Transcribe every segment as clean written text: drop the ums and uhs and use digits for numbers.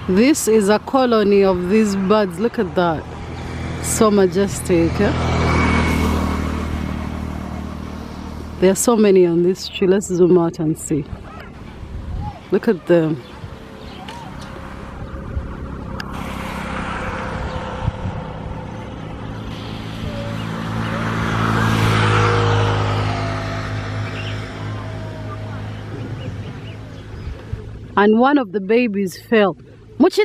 This is a colony of these birds. Look at that. So majestic. Eh? There are so many on this tree. Let's zoom out and see. Look at them. And one of the babies fell. Let's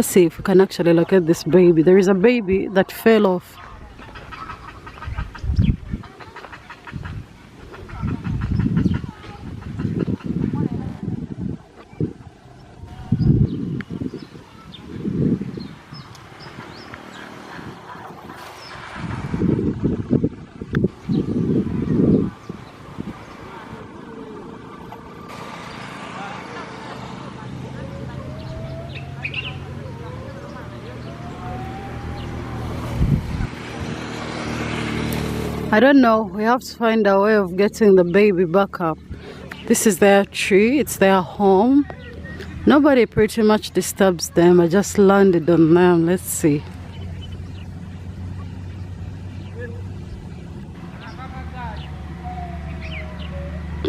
see if we can actually look at this baby. There is a baby that fell off. I don't know, we have to find a way of getting the baby back up. This is their tree, it's their home. Nobody pretty much disturbs them. I just landed on them. Let's see.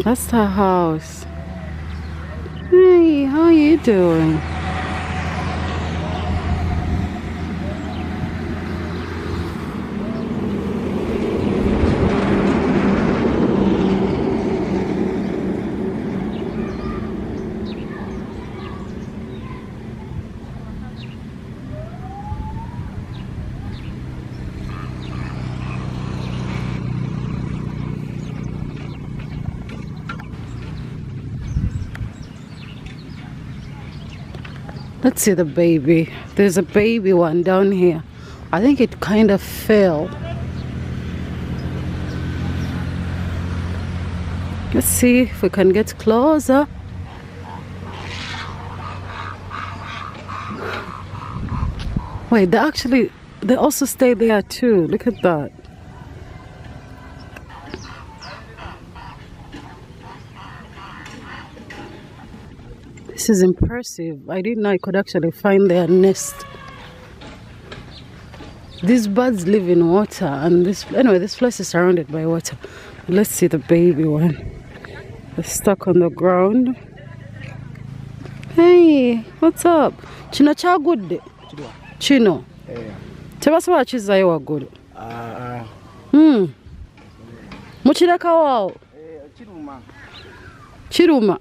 That's the house. Hey, how are you doing? Let's see the baby. There's a baby one down here. I think it kind of fell. Let's see if we can get closer. Wait, they also stay there too. Look at that. This is impressive. I didn't know I could actually find their nest. These birds live in water, and this place is surrounded by water. Let's see the baby one. They're stuck on the ground. Hey, what's up? Chino cha good. Chino. Tebasaba chizayo wa good. Muchiraka wao. Chiruma.